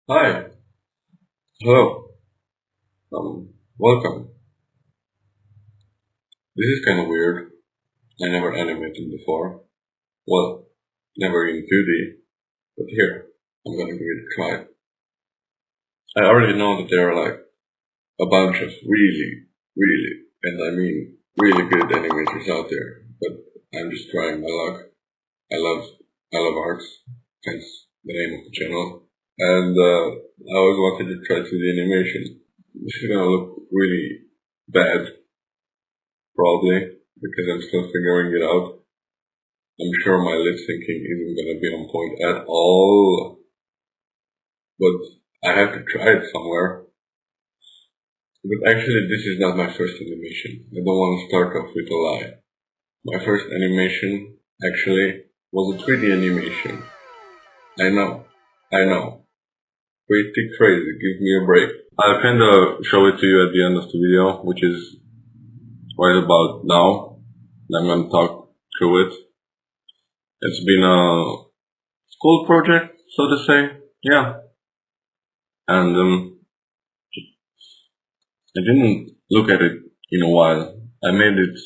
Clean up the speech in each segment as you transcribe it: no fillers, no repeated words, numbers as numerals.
Hi, hello, welcome. This is kind of weird. I never animated before. Well, never in 2D, but here, I'm gonna give it a try. I already know that there are like a bunch of really, and I mean really good animators out there, but I'm just trying my luck. I love, I love arts, hence the name of the channel. And I always wanted to try 2D animation. This is gonna look really bad, probably, because I'm still figuring it out. I'm sure my lip syncing isn't gonna be on point at all, but I have to try it somewhere. But actually, this is not my first animation. I don't want to start off with a lie. My first animation, actually, was a 3D animation. I know, I know. Pretty crazy, give me a break. I'll kinda show it to you at the end of the video, which is right about now. I'm gonna talk through it. It's been a school project, so to say. Yeah. And I didn't look at it in a while. I made it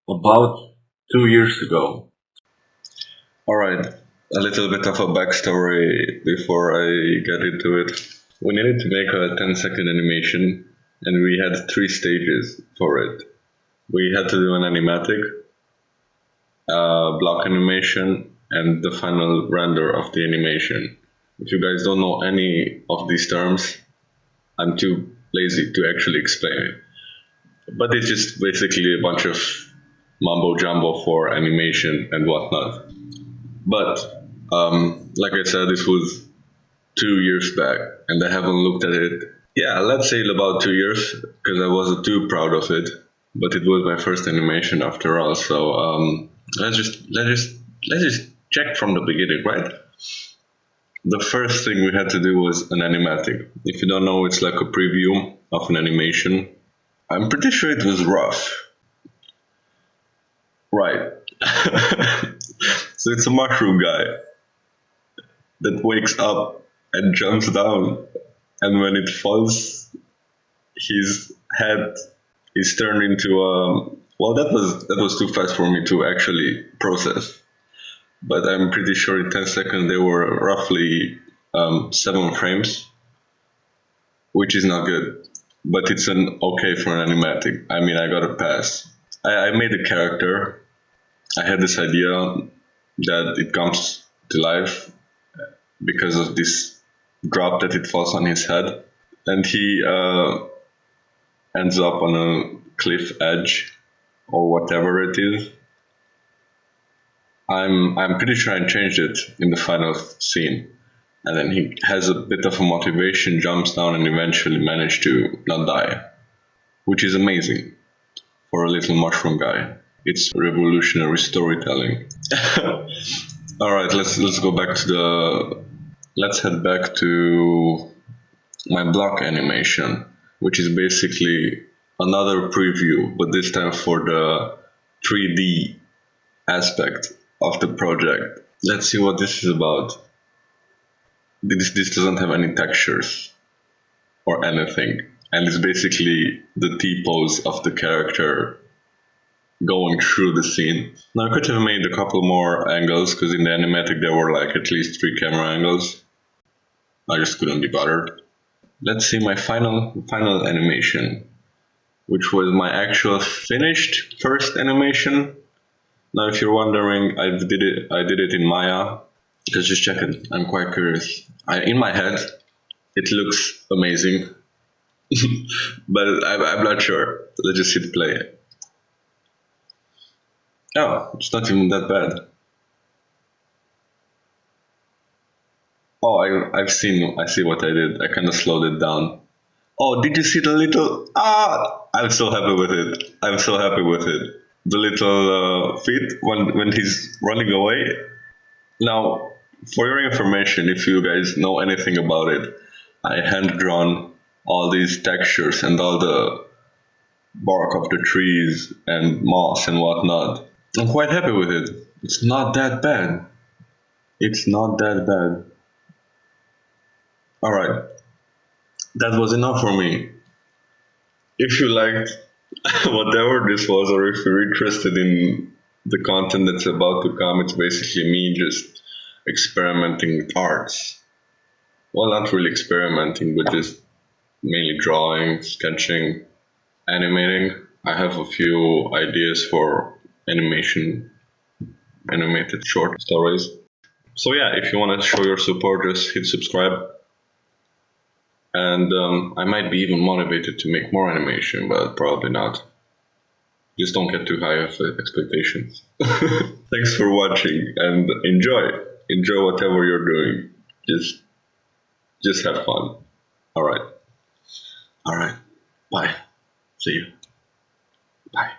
about 2 years ago. Alright, a little bit of a backstory before I get into it. We needed to make a 10-second animation, and we had three stages for it. We had to do an animatic, block animation, and the final render of the animation. If you guys don't know any of these terms, I'm too lazy to actually explain it. But it's just basically a bunch of mumbo jumbo for animation and whatnot. But like I said, this was 2 years back, and I haven't looked at it. Yeah, let's say about 2 years, because I wasn't too proud of it. But it was my first animation after all. So let's just check from the beginning, right? The first thing we had to do was an animatic. If you don't know, it's like a preview of an animation. I'm pretty sure it was rough. Right. So it's a mushroom guy that wakes up and jumps down, and when it falls, his head is turned into a. Well, that was too fast for me to actually process. But I'm pretty sure in 10 seconds they were roughly 7 frames, which is not good. But it's an okay for an animatic. I mean, I got a pass. I made a character. I had this idea that it comes to life because of this drop that it falls on his head, and he ends up on a cliff edge or whatever it is. I'm pretty sure I changed it in the final scene, and then he has a bit of a motivation, jumps down, and eventually manages to not die, which is amazing for a little mushroom guy. It's revolutionary storytelling. All right, let's go back to the. Let's head back to my block animation, which is basically another preview, but this time for the 3D aspect of the project. Let's see what this is about. This doesn't have any textures or anything, and it's basically the T pose of the character going through the scene. Now I could have made a couple more angles because in the animatic there were like at least 3 camera angles. I just couldn't be bothered. Let's see my final animation, which was my actual finished first animation. Now, if you're wondering, I did it in Maya. Let's just check it. I'm quite curious. In my head, it looks amazing, but I'm not sure. Let's just hit play. Oh, it's not even that bad. Oh, I see what I did. I kind of slowed it down. Oh, did you see the little? Ah, I'm so happy with it. I'm so happy with it. The little feet when he's running away. Now, for your information, if you guys know anything about it, I hand drawn all these textures and all the bark of the trees and moss and whatnot. I'm quite happy with it. It's not that bad. It's not that bad. Alright, that was enough for me. If you liked whatever this was, or if you're interested in the content that's about to come, it's basically me just experimenting with arts. Well, not really experimenting, but just mainly drawing, sketching, animating. I have a few ideas for animated short stories. So yeah, if you want to show your support, just hit subscribe, and I might be even motivated to make more animation, but probably not. Just don't get too high of expectations. Thanks for watching and enjoy whatever you're doing. Just just have fun. All right. All right. Bye. See you. Bye.